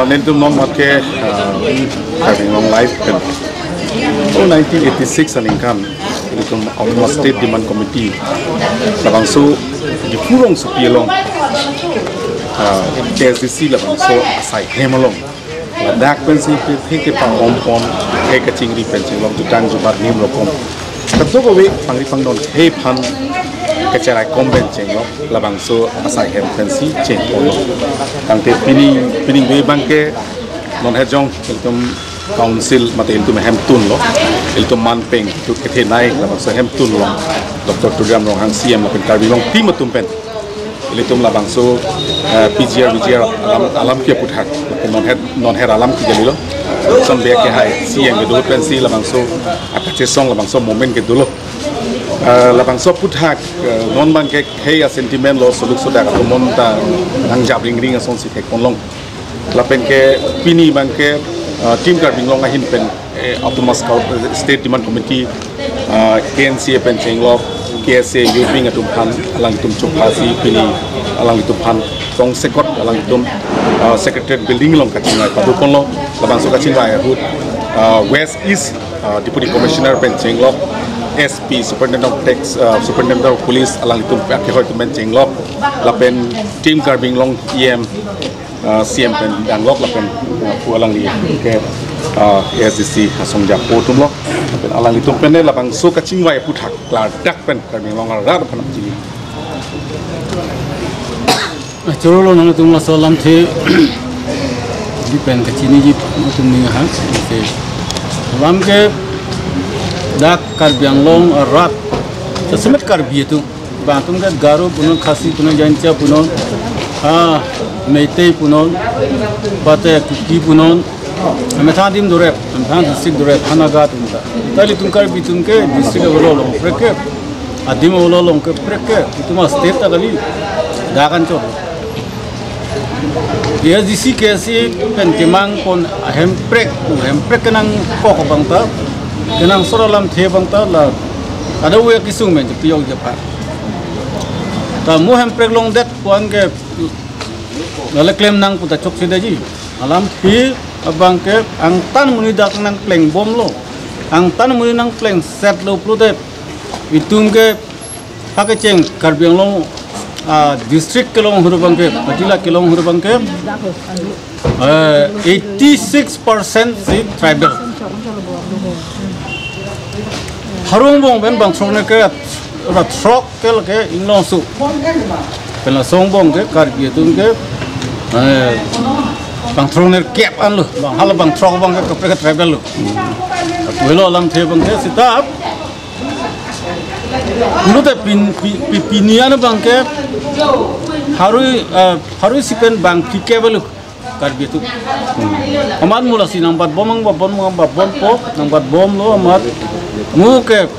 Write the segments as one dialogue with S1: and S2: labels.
S1: Nentum non marke having long life kan. 1986 alingkan itu Autonomous State Demand Committee labang so di purong supielong KSDC labang so asai hemalong ladak pensi ke pang ompon ke cingri pensi long tutang jubat nim lokom tentu kowe pangri pangdon he pan kecarai komben cenglo labang so asai hem pensi ceng polo kangke pining we bangke non hejong itu council mate itu hem tun lo itu manpeng itu kethe naik labang so hem tun lo Dr. Tudram long hang CM lapin karbi long tim tumpen itu labang so PGR alam kia puthak non head alam ki jalilo som be ke hai CM ke do pensi labang so akache song labang so moment ke dulo labang so puthak non ban ke hey sentiment lo suluk soda ka monta nang jab ring asong si thek konlong lapen ke pini ban ke tim karbing long ahin pen Autonomous State Demand Committee KNC pen chenglok KSA yubing atum pan alang tum chopasi pini alang itu pan tong sekot alang tum secretariat building long kachingai padupon lo labang so kachingai hut West East Deputy Commissioner pen chenglok SP Superintendent of Tax Superintendent of Police alang itu pakai hoi pen chenglok lapen tim karbing long EM CM pen danglok lapen pu alang li ke SDC asong japo tum lo lapen alang itu pen lapang so kacingwai puthak ladak pen karbing long rar pan cili
S2: Churolo nang tum la solam the dipen kacini ji tum ni ha se lam ke dak karbiang long rat semet karbi itu batum ke garo punon khasi punon jancha punon meitei punon pate kuki punon methadim durep methan district durep hanaga tumda tali tum karbi tum ke district wolo long preke adim wolo long ke preke ituma state tagali dakan cho dia disi kesi pentimang kon hemprek kenang kok bangta kenang soralam the bangta la ada we kisung men piyong japa ta mu hemprek long det puan ke lale claim nang puta chok sidaji alam phi abang ke ang tan muni dak nang pleng bom lo ang tan muni nang pleng set lo prude itung ke pakecheng karbiang long district kilong hurubang ke patila kilong hurubang ke 86% si tribal harung bong ben bang song ke ra trok ke inglong su pela song bong ke karbi tung ke bang troner kep an lo bang hal bang trok bang ke tribal lo welo alam the bang ke sitap dulu teh pinian bang ke harus sipen bang kike beluk karbi itu amat mula si nambat bom pop nambat bom lo amat mu ke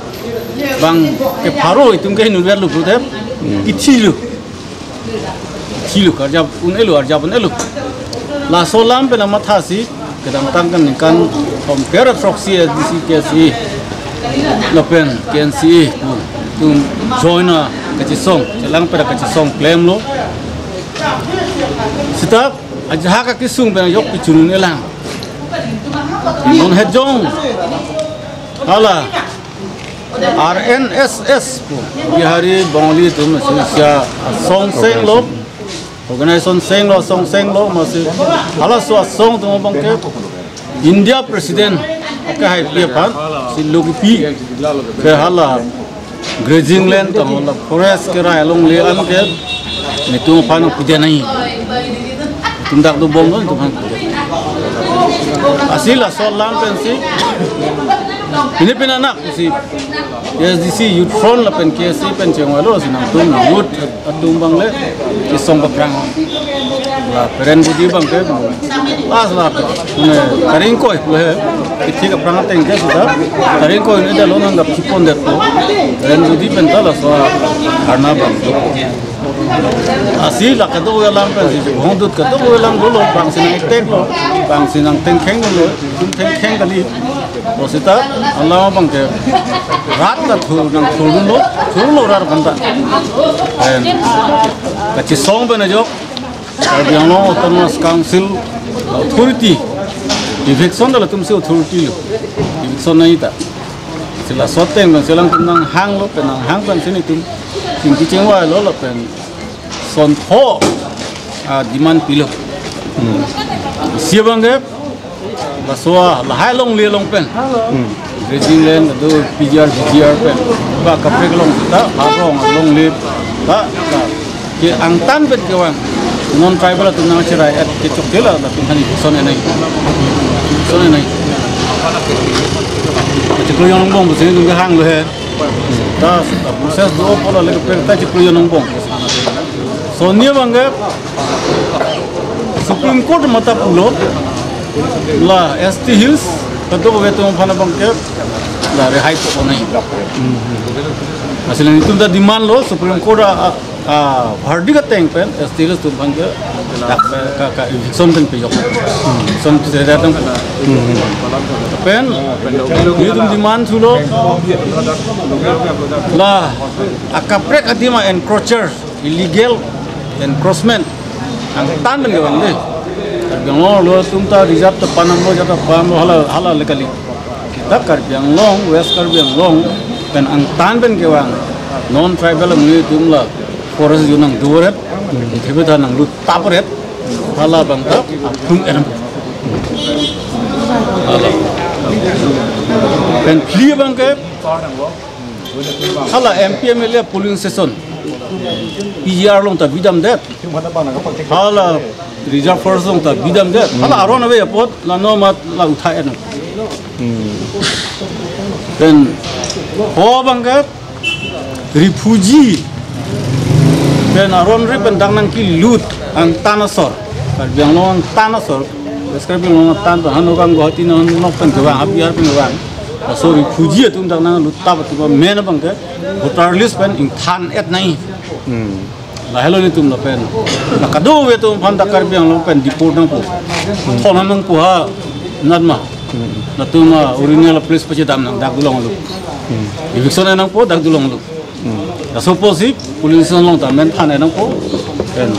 S2: bang ke paro itu ke nuber lu teh kicilu kerja pun elu la solam pe nama thasi kedang tangkan kan compare proxy DCKC lopen KNC tum joina kachisong celang pada kachisong claim lo sitap aja ka kisung ben yok pichunun elang non hejong hala RNSS ko bihari bangli tum sia song seng lo organization song seng lo masih hala so song tum bangke India president ke hai pan si logi ke hala grazing land to मतलब forest के राय लोग ले आन के नहीं तुम पानो पूजा नहीं तुम तक तो बोल दो तुम असील असोल लाम Pence ini penanak si SDC youth front la pen KSC pen cengwalo sinang tum youth adung bang le isong perang la peren budi bang ke las la ne karing koi le ithi ka prang teng ke sudah karing koi ne dalo nang gap chipon det ko peren budi pen tala so karna bang asih la kado lam pen si hondut kado lam dolo bang sinang tek lo bang sinang teng kheng lo teng kheng kali Osita Allah bang ke rat la thurun lo rar banda kachi song bena jo Karbiang Autonomous Council authority eviction dah tum se authority lo eviction nahi ta sila soteng ban silang tunang hang lo penang hang ban sini tum tinggi cengwa lo pen son ho demand pilo siabang ke baswa lahai long le long pen grazing land do PGR pen ba kapre long ta harong long le ta ke angtan pen ke wang non tribal tu nang cerai at ke chokela la tum hani son enai chiklo yang bong sini tum hang lo he ta proses do pola le ke ta chiklo yang bong sonia bangga Supreme Court mata pulo la ST Hills betul betul mana bangke la rehai tu nahi asal itu dah demand lo Supreme Court hardi ka teng pen ST Hills tu bangke ka eviction pen pejok son tu saya datang pen itu demand tu lo la akaprek adima encroacher illegal encroachment ang tan ben gawang deh yang lo tumta reserve to panam lo jata pam hala lekali kita Karbiang Long West Karbiang Long pen ang tan ben gawang non tribal ngi tumla forest yunang duret thebe ta nang lu tapret hala bangta tum eram pen clear bangke hala MPMLA polling session PGR long ta bidam det hala reserve force long ta bidam det hala aron ave apot la no mat la uthai an then ho bangga refugee then aron re pendang nang ki lut ang tanasor Karbiang long tanasor Karbiang long tan ta hanokang gohati no nok pen gawang abiar pen gawang so refugee tum dang nang lut ta ba men bangga voter list pen ing than et nai lah hello ni tum la pen la kado we tum phan da Karbiang long pen deport nang po thona nang po ha nadma la tum original place pa dam nang dak dulong lu eviction nang po dak dulong lu la suppose police long ta men than nang po pen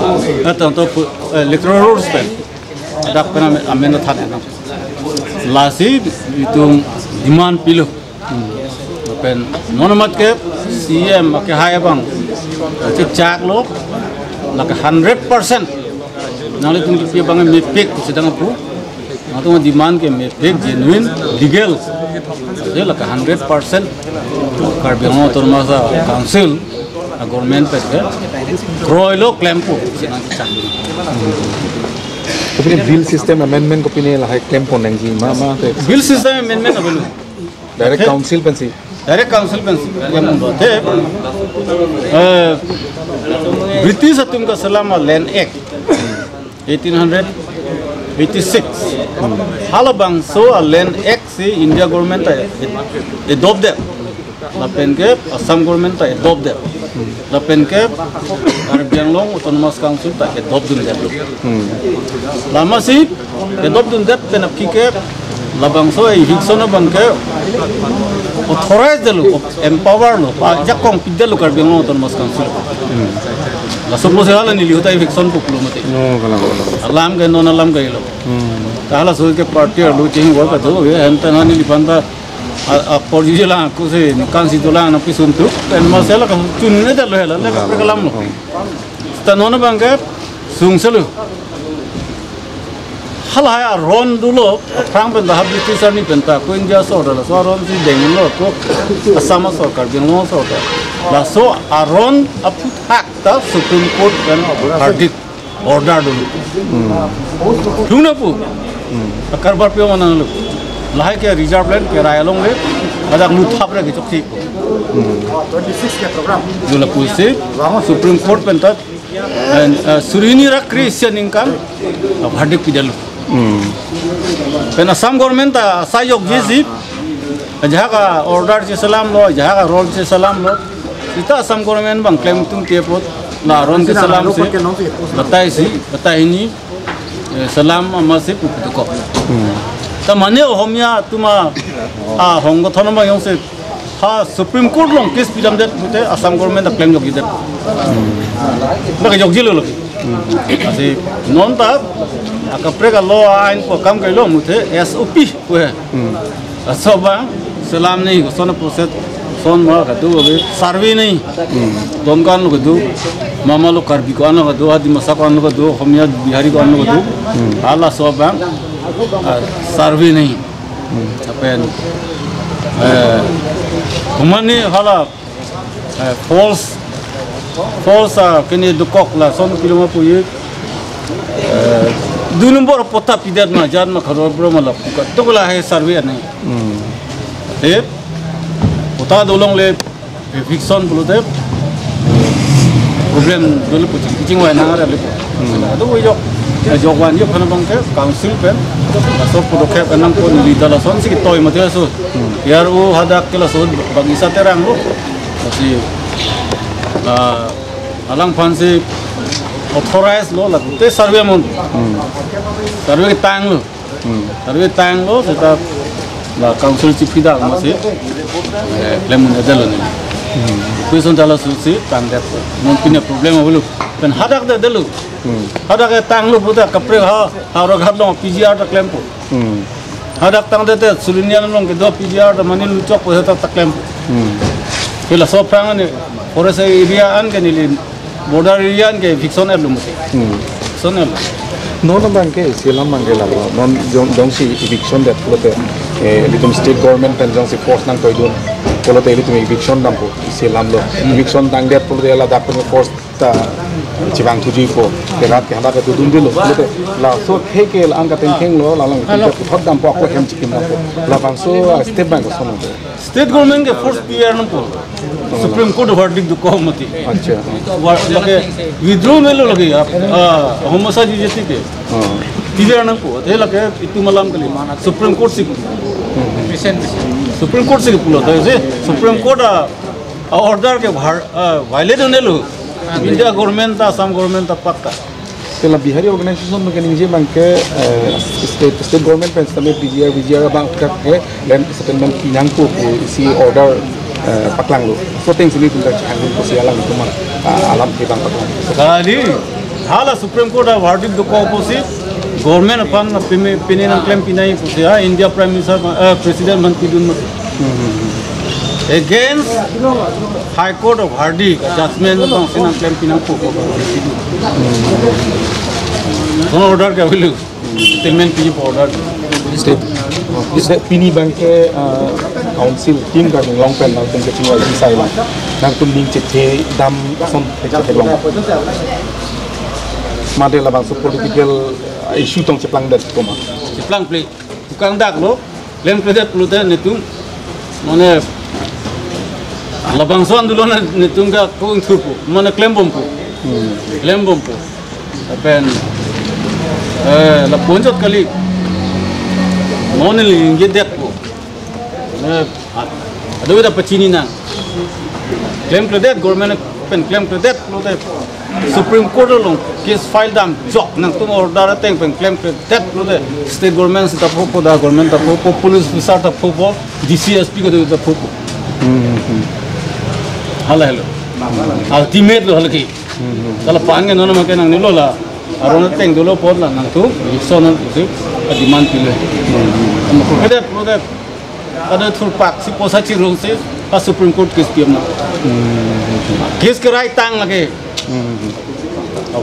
S2: atang to electoral rules pen dak pen amen than nang la si itum demand pilo pen nonamat ke CM ke hai bang cek lo nak 100% nali tung pi bang me pek sedang pu atau demand ke me pek genuine legal je la 100% Karbiang Autonomous Council government pe kroy lo claim pu senang cak
S3: tapi bill system amendment ko pinela hai claim pon nang ji ma
S2: bill system amendment abelu
S3: direct council pensi
S2: yang membuat British atum ka selama Land Act 1886 halabang so Land Act si India government adopt that lapen ke Assam government adopt that lapen ke Karbiang Long Autonomous Council adopt that lama si adopt that penapki ke labang so hiksona bangke authorize dulu empower lo pa jakong pidda lo Karbiang Long Autonomous Council la suppose hala ni lihutai fiction puklo mate
S3: no kala
S2: alam ga non alam ga lo kala so ke party lo ching wa ka do ye enta nani lipanda a porjila ko se kan si dola na pisuntu en masela ka tunne da lo hela la ka kalam lo tanona bangga sungselu halaya ron dulu perang benda habis ni benda ko India sorda la so ron si dengin lo ko Assam sorkar Karbiang sorda la so aron aput hak ta Supreme Court dan verdict order dulu tuna pu akar bar pe mana lo lahai ke reserve land ke rayalong le ada lu thap re ke chokti 26 ke program dulu puisi Supreme Court benda surini rak Christian income verdict pidalu Assam government sayok jisi jaga order si salam lo jaga roll si salam lo kita Assam government bang claim tung tiapot la ron ke salam si batai ini salam masih puputuko ta mane homya tuma honggo thono bang yong se ha Supreme Court long case pidam det mute Assam government claim jog jidat la jog jilo lo asi non ta Kaprek lo ain ko kam kai lo muthe SOP ko he soba salam nahi son proses son ma ka du survey nahi dom kan lo du mama lo karbi ko an lo du adi masa ko an lo du homya bihari ko an lo du ala soba survey nahi apen kumani hala false kini dukok la son kiloma puye 2 number pota pidat ma jan ma kharo bro ma la to la hai survey nahi pota dolong le fiction bulute problem dulu kucing wa na ra le to wo yo jogwan yo khana bang ke council pen so podo ke anang ko ni dala son si toy ma te so yar o hadak ke la so bang isa terang lo si alang fansi authorized lo la te survey mon survey tang lo kita la council chief da masih lemon adalo ni kuison dala susi tang dat mon punya problem bulu pen hadak da dalu hadak tang lo buta kapre ha ro ghat lo PGR ta claim po hadak tang da sulinian long ke do PGR da mani lu chok po ta claim pela so prang ni forest area an ke ni border area ke fiction er lumute sonel
S3: non bang ke silam mangge la non jong si eviction that lote litum state government and jong si force nang toy don lote litum eviction dam po silam lo eviction dang that lote la dak force ta chibang thuji po kerat ke hada ka dun dilo lote la so ke ang ka teng lo la lang ke thot dam po ko hem chikim po la bang so step bang ko sono
S2: state government ke force PR no po Supreme Court verdict du ko mati
S3: अच्छा
S2: लगे withdraw में लो लगे homicide जैसे के PR न को ते लगे इतु मलाम कली Supreme Court से Supreme Court से पुलो तो ऐसे Supreme Court order के violate होने लो India government ta Assam government ta पक्का
S3: Kalau Bihari organisation mungkin ini bang ke state government pen sampai PGR bang ke land settlement pinang ko isi order paklang lo. So things ini tunda handle ko siya lang itu mah alam kita paklang.
S2: Sekali hala Supreme Court verdict du ko posi government pan pininan claim pinai posi India Prime Minister President Mantri dun against High Court of verdict judgment bang sinan claim pinang ko Sono order ke bilu statement piji order
S3: state pini bang ke council team ka long pen nang tum ke chingwa isi sai la nang tum ning chethe dam som chethe long made la bang so political issue tong cheplang dat ko ma
S2: Jeplang play tukang dak lo lem predet plute netum mane labang son dulu na netum ka kung thupu mane claim bompu pen la ponjot kali monel inge dek ko ada wida pacini na claim predet government pen claim predet plute Supreme Court long case file dam jok nang tum order teng pen claim predet plute state government ta popo da government ta popo police officer ta popo DCSP ko da popo hello ultimate lo halki kala pange nono make nang nilo la arona teng dolo pod la nang tu sonon tu demand pile am ko predet plute ada thul pak si posa chi rong se Supreme Court case piam na case ke rai tang lage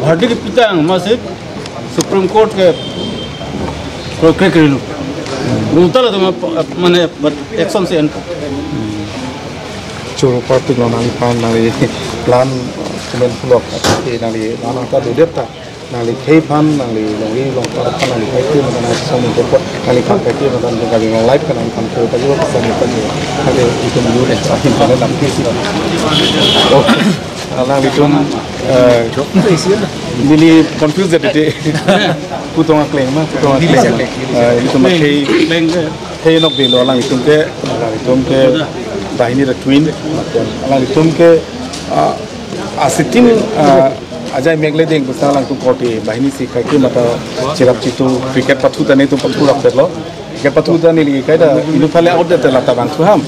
S2: verdict pitang masih Supreme Court ke prokre kerilu brutal tu mana action se en
S3: churu party lo nang pan nang plan kemen blok ati nang lana ta do depta nang kei pan nang longi long ta pan nang kai tu nang som ko nang kan kai tu nang ga nang live kan nang kan ko ta jo sa ni ta jo ade itu dulu deh akhir pada dalam kesi nang itu ini confused deh putonga claim itu mah kei nok di lo nang itu ke bahini the twin alang itum ke asitin ajai megle deng besar lang tu kote bahini si kai ke mata cirap citu cricket pathu tane tu pathu rak lo cricket pathu tane li kai da ilu phale out de la ta bang suham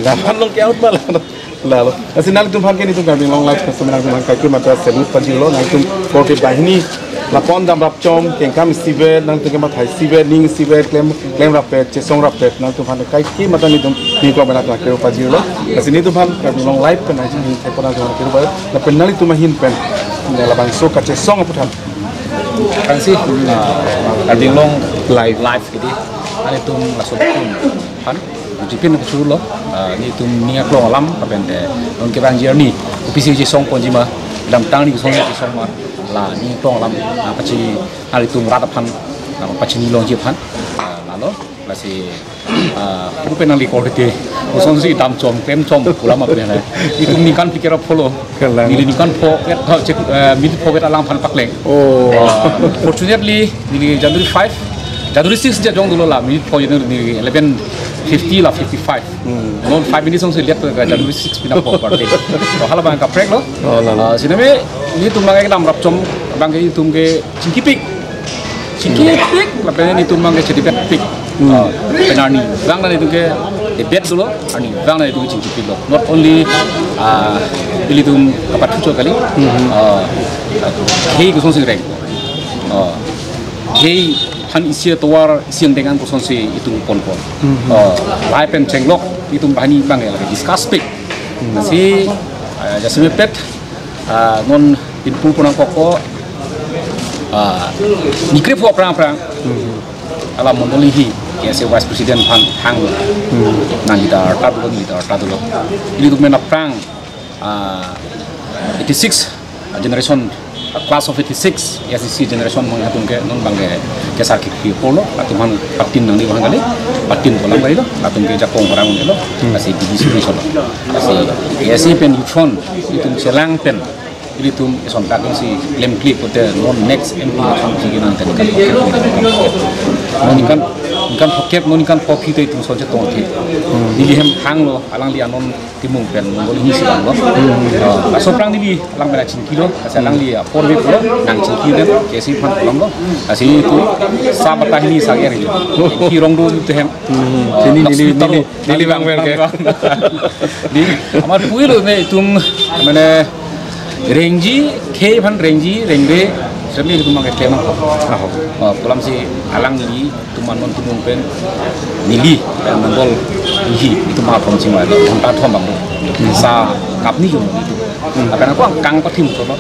S3: la pan long ke out bala la lo asin nal tum phang ke ni tu garbing long life ka semenang tu kai ke mata selut paji lo nang tu kote bahini lapon dam rap chom kengkam sibe nang tu ke mathai sibe ning sibe klem rap pet chesong rap pet nang tu phan kai ki matan ni tum ni ko bana ke pa jiro asini tu phan ka long live pen ai ni te pona ke ba la pen nali tu mahin pen ne la bang so ka chesong aputan
S4: kan sih ading long live gitu ani tum la so pan jipin ko sulo ni tum ni aklong alam kapende on ke bang journey upisi ji song pon jima dam tang ni song ji song ma la ni klong alam pachi ali tum rat pan pachi ni long ji pan lalu la si ku pen ali ko de uson si dam chom kem chom ulama pe na ni tum ni kan pikir follow ni kan po ket cek mid po ket alang pan pakleng fortunately ni January 5 January 6 je jong dulu lah mid po ni 11:50 lah 55 non 5 minutes song lihat ke January 6 pindah po party to hala bang ka prek lo sini me ni tum bang ke dam rap chom bang ke tum ke cingkipik lapene ni tum bang ke jadi pik penani bang na itu ke bet dulu ani bang na itu cingkipik lo not only pilih tum kapat fuco kali hei kusong sing reng hei han isia tawar siang dengan kusong si itu pon lai pen cenglok itu bahani bang ya lagi discuss pik si jasme pet non pinpu punang koko nikre fu perang alam mondolihi ya se vice president pan hang nan lidar tadu ini tu mena perang 86 generation class of 86 SEC generation menghatung ke non bangge ke sakit pi polo atau man patin nang di bang kali patin polang kali lo atung ke jakong orang ni lo masih di sini solo masih SEC pen yufon itu selang pen ini tu eson kadang si claim clip hotel non next MP kan tinggi nanti kan poket non kan poki itu saja tong ti di hem hang lo alang li anon timung pen boleh ngisi bang lo so perang di alang bela cingkilo alang li porbe lo nang cingkilo kesi pan pulang lo asi itu sabatah ini sager itu kirong do itu hem nili bang bel ke di amar puilo me tum mana Rengji, ke pan rengji, rengre, semi itu makai tema. Pulang si alang li, tu manon tu mungkin nili dan mangol li itu mah pun cuma ada empat thom bang. Sa kap ni juga itu. Apa nak aku kang patim tu lo.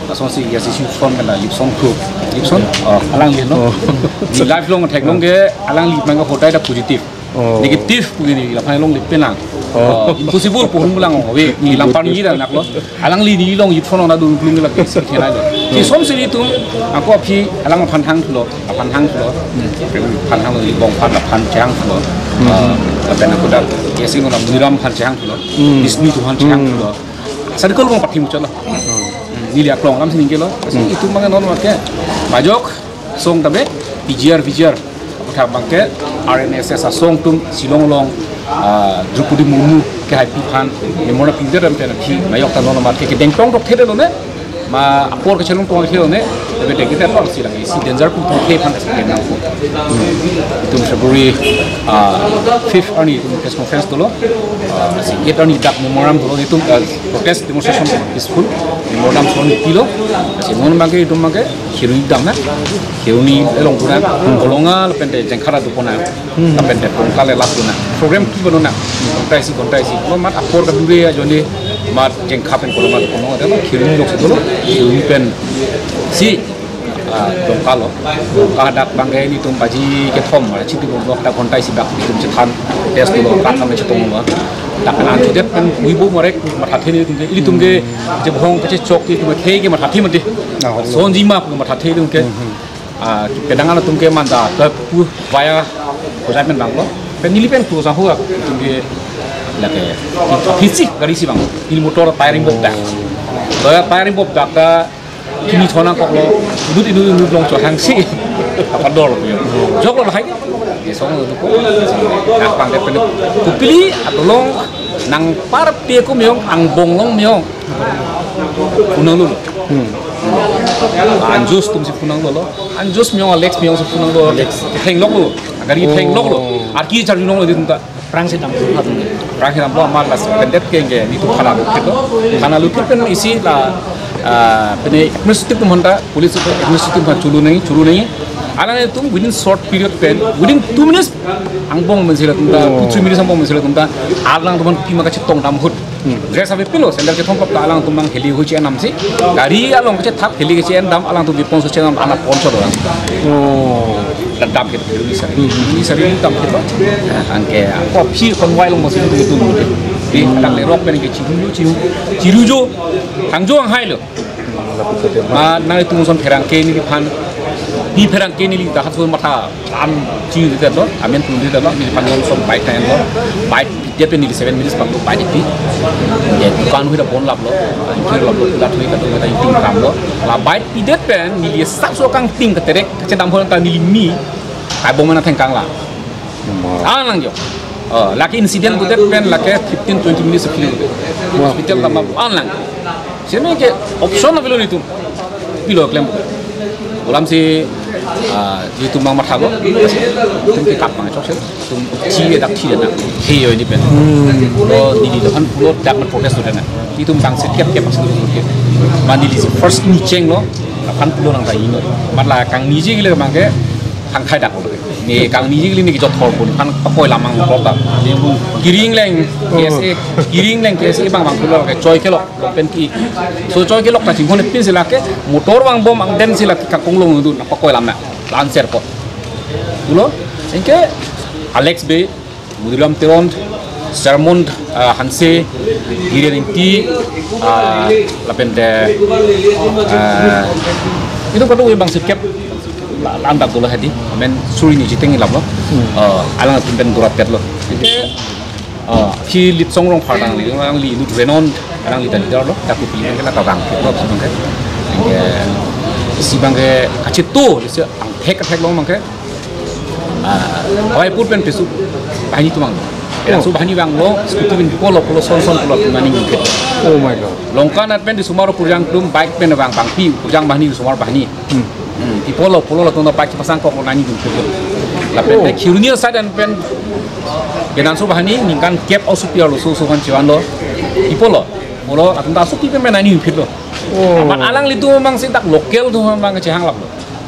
S4: Asal si ya si son kan lah lipson group, lipson alang li no. Di live long tag long ke alang li mangga hotai dah positif. Negatif begini, lapan long lip penang. Impossible pohon mulang we ni lampar ni dah nak lo alang li ni long yit phone na du blung la ke si khena lo si som si tu aku api alang pan hang lo pan hang lo li bong pan la pan chang lo apa nak dah ke si ngam niram pan chang lo disni tu pan chang lo sadikol bong patim chalo ni li aklong ram sini ke lo itu mangan non ke majok song tabe PGR apa bangke RNSS song tum silong long Drupudi mumu ke hai pipan ni mona pinter dan pena pi mayok ta nono mat ke dengtong dok thede lo ne ma apor ke chelong tong thede ne tebe de kita por si lagi si danger pu tong the pan ta ke na ko itu February 5th ani itu press conference dulu si get ani dak memorandum dulu itu protest demonstration peaceful memorandum son kilo si non mage itu mage hirui dam na hiruni elong pura kolonga lepente jengkhara du pona lepente pongkale lasuna program ki bonona kontraisi lo mat apor ka dure ya joni mat jengkhapen kolonga kolonga dalo hiruni lok dulu hiruni pen si dongkalo kadak banggai ni tum baji ke thom ma chitu bo ta kontai si bak tum chan test dulu kan am chetong ma tak kan antu det kan wibu morek mathathe ni tum ke ili tum ke je bhong ke chok ti tum ke ke mathathi mati sonji ma ku mathathe tum ke kedangan tum ke manda ta pu vaya ko men bang lo pen nili pen ku sa huwa tum ke la ke fisik gari si bang ini motor tiring bob dak tiring bob dak ka kini thona kok lo dut itu long cho hang si apa dol yo jok lo hai ye song lo ko nak pang de pen ku pili atolong nang par pie ko myong ang bong long myong punang lo anjus tum si punang lo anjus myong alex myong si punang lo theng lok lo agari theng lok lo arki char long lo din ta perang sedang perang sedang lo amal las pendet ke ni tu khana lu pen isi la pene administrative tum honda police administrative chulu nahi alang itu within short period pen within 2 minutes angbong mensila tumta 2-3 minutes angbong mensila tumta alang tuman kima ka chitong dam hut dress abe pilo sendal ke thong pap alang tumang heli hu chi anam si gari along ke thap heli ke chi dam alang tu bipon so chenam ana ponso do oh dam ke ni sari dam ke angke ko phi kon wai long mo si tu di alang le rock pen ke chiru jo hangjo ang hai lo ma na tu son pherang ke ni phan di perang kini li dah tu mata am cium itu tu, amen tu itu tu, ni panjang som baik kan lo, baik dia pun ni 7 minutes panjang baik itu, jadi kan kita pun lap lo, kiri lap lo, kita tu kita ting ram lo, lah baik dia pun ni dia sab so kang ting keterek, kecendam pun tak ni mi, kai bom mana tengkang lah, lang jo, laki insiden tu dia pun laki 15-20 minutes sekali, hospital lama lang, siapa ke option apa lo itu, pilih klaim ulam si di tumbang marhabo tum ke kapang cok tum ci dak ci dak heyo ini pen lo di depan pulo dak protes sudah na itu tang setiap ke pas dulu ke mandi di first ni ceng lo kan pulo nang tai ini matla kang ni ji gile mangke hang khai dak ni kang ni ji gile ni jot thor pun kan pakoi lamang kota giring leng kese bang pulo ke coy ke lo pen ki so coy ke lo ka jingkon pin sila ke motor bang bom ang den sila ka konglong du pakoi lam na lancer ko pulo engke Alex Bay Mudilam Teron Sermon Hanse Girinti lapende itu kan bang sikap landak dulu hadi men suri ni jiteng ilap lo alang pen durat pet lo ki lit song rong phar dang li lut renon alang li tadi lo tak ku pilih kena tawang lo sibang ke sibang ke kacit tu lise ang hek lo mangke awai put pen pesu bahani tu mang so bahani bang lo skuti bin polo son polo mani ngke
S3: oh my god
S4: longkan at pen di sumaro purjang plum bike pen bang pi purjang bahani di sumaro bahani di polo la tong bike pasang kok nani ngke la pen de kirunia sa dan pen benan so bahani ningkan cap au supir lo so kan ciwan lo di polo atun ta supi pen nani ngke lo amat alang litu memang sing tak lokal tu memang ke hang lap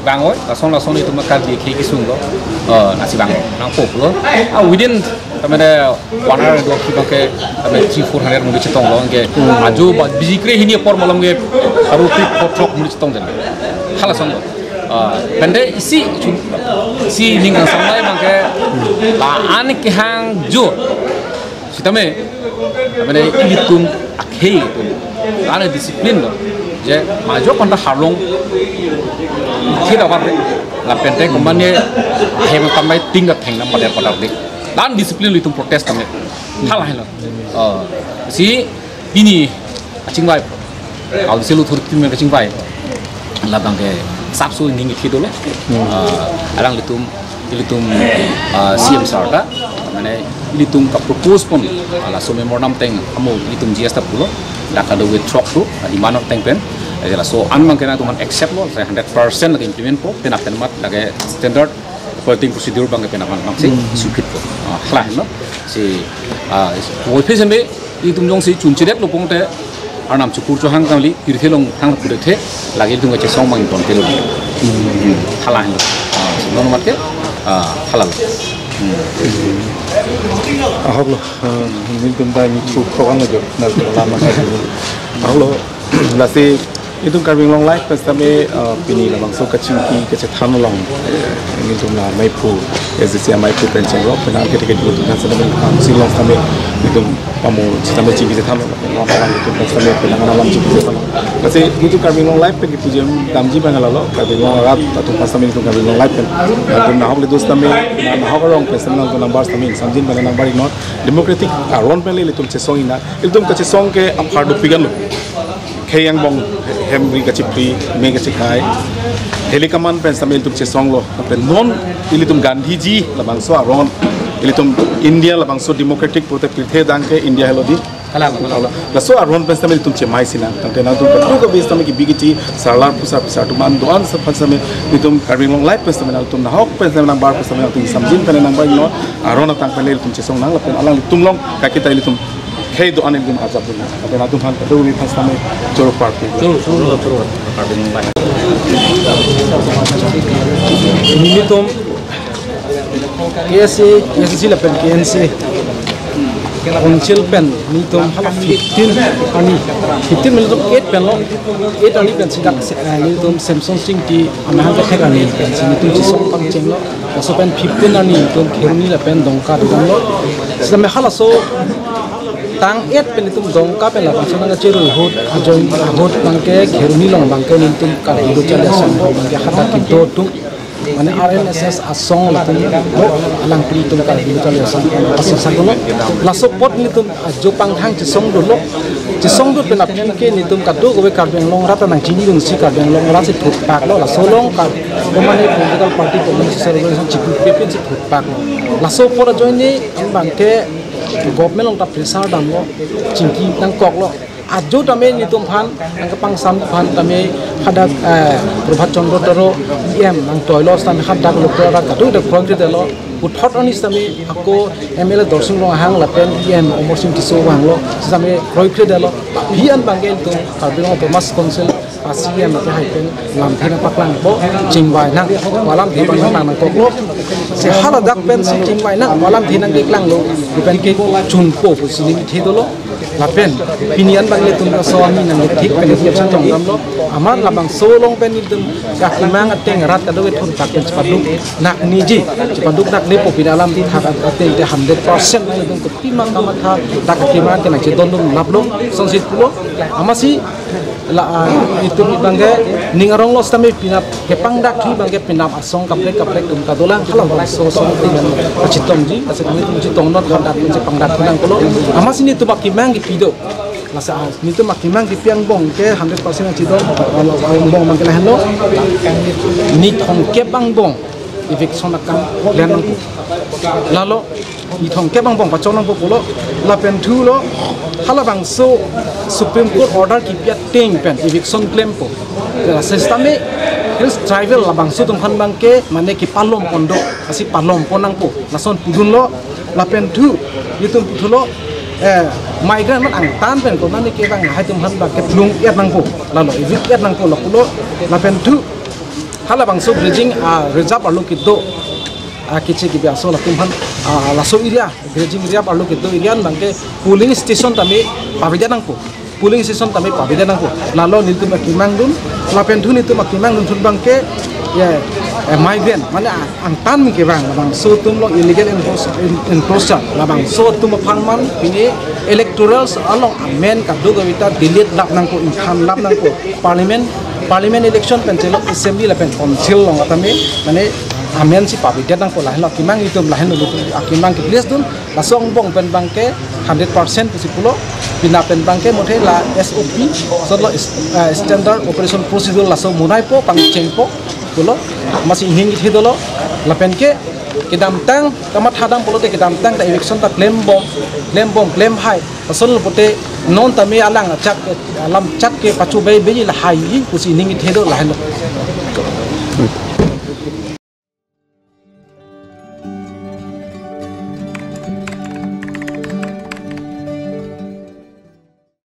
S4: bang oi langsung itu makan di kaki sung lo nasi bang nang pop lo within tamade 1 hour 2 ki ke tamade 400 mudi cetong lo ke aju biji kre hini por malam ke aru trip potrok mudi cetong jan hala song lo pende si ningang samai bang ke la an ke hang jo sitame tamade ilitum akhei tu ana disiplin lo je majo konta harlong tidak apa la pente komane hem tamai tinggal theng nam pada dik dan disiplin itu protes kami hal hal si ini acing bai kalau selu turki men acing bai la bangke sapsu ningi khidole arang litum CM sarda mane litum ka propose pon ala so memorandum teng amo litum GS ta pulo dakado with truck tu di manor teng pen ela so an mangkena tu man accept lo 100% lagi implement po tenakan mat lagi standard operating procedure bang ke naman maksi sukit po hlah no si wo phe sembe i tum jong si chunchiret lo pongte arnam chukur cho hang kamli tirthelong hang pure the lagi tung che song mang ton telo hlah no non mat ke halal
S3: ahok lo min tum dai mi chu khawang lo jo na lama ka ahok lo la se itu karbing long life pas tame pini la bang so kaching ki ke chathan long ni tum la mai pu ezisia mai pu penchen ro pena ke ke tu na sa ben kam si long tame ni tum pamu tame chi ki chathan lo la ni tum pas tame pena na lam chi ki chathan la se itu karbing long life pe ki tu jem dam ji bang la lo karbing long rat tu pas tame tu karbing long life pen tu na hok le dos tame na hok rong pe sam na number tame samjin bang number not democratic aron pe le tum che song ina iltum ka che song ke apar du pigan lo kayang bong hemri kacipri me kacikai helikaman pen sambil tum cesong lo pen non ilitum Gandhi ji labang so aron ilitum India labang so democratic protect the dangke India helodi kala la so aron pen sambil tum cemai sina tangte na tum ko ko bis tamki bigiti sarlar pusa tuman doan sa sambil ilitum karbing long life pen sambil tum na hok pen sambil bar pen sambil tum samjin pen nang bar no aron tang pen ilitum cesong nang pen alang tum long kakita ilitum hei do anil dum azab dum abe na dum han do wi pas tame jor party
S5: ini tom KSC la pen KNC Council pen ni tom hala 15 ani 15 mil tom 8 pen lo 8 ani pen sidak ni tom Samsung sing ti amahan ka thek ani pen ni tom si song pang cheng lo so pen 15 ani tom kherni la pen dongka dong lo sa me hala so tang 8 pen tom dongka pen la so na cheru hot ajoin hot bangke kherni long bangke ni tom ka do chala sam bangke hata ki do tum মানে RNSS asong latung alang pri tum ka bi chale asong asong sagono la support ni tum jo pang thang chi song do lo chi song do pena pen ke ni tum ka do go ka beng long rata nang chini dung si ka beng long ra si thut pak lo la solong ka ko mani political party ko ni service chi ku pe chi thut pak la support join ni bang ke government long ta pressure dam lo chingki nang kok lo ajo tame ni tum phan ang kapang sam phan tame hadak Prabhat Chandra taro nang toilos tame hadak lokra ka tu de progre de lo uthot ani tame ako MLA Dorsing lo hang la pen omosim ti so wang lo tame progre de lo hian bangel tu karbino Thomas Council ASEAN na hai pen lam thena paklang bo chingwai nang walam thi bang nang ko lo se hala dak pen si chingwai nang walam thi nang geklang lo pen ke chun po pu sini thi do lo lapen pinian bang le tum so ami nang thik pen tiap sang tong ram lo amar labang so long pen ni tum ka kimang ateng rat ka do thon tak pen paduk nak ni ji paduk nak le po pinalam ti thak ateng te 100% nang tum ko timang kama tha dak kimang ke nang che don dum lablong sonsit pulo amasi la itu bangge ningarong lo stame pinap kepang dak thi bangge pinap asong kaplek tum ka dolang halang so tingan chitong ji ase ni tum chitong not kan dak je pangdak nang ko amasi ni tu bakimang ki pido lasa ni tu makimang ki piang bong ke 100% chidong bong mang ke lahan lo ni thong ke bang bong eviction akam len lalo ni thong ke bang bong pa chonang po lo la pen thu lo hala bang so Supreme Court order ki pia ting pen eviction claim po la system hills tribal la bang so tung khan bang ke mane ki palom pondo asi palom ponang po la son pudun lo la pen thu yitum thu lo migrant man ang tan pen ko mane ke bang hai tum han bang ke plung yat nang po la lo evict yat nang po la pulo la pen thu hala bang so bridging reserve alu ki do kiche ki biaso la tumhan la so area grading area parlo ke do area bangke polling station tame pabida nang ko polling station tame pabida nang ko lalo nil tum kimang dun la pentu ni tum kimang dun thun bangke ye migrant mane ang tan ke bang so tum lo illegal encroachment la bang so tum phangman pini electorals along amen ka do gawita delete lap nang ko income lap nang ko parliament election pencelo assembly la pen council long atame mane amen si pabida nang ko lahen lo kimang itum lahen lo kimang ki place dun la song bong pen bangke 100% si pulo pina pen bangke mothe la SOP so lo standard operation procedure la so munai po pang cheng po pulo masih hing ki dolo la pen ke kidam tang kamat hadam pulo te kidam tang ta election ta claim bom claim hai asol pote non tame alang chak alam chak ke pachu be la hai kusi ning ki do lahen lo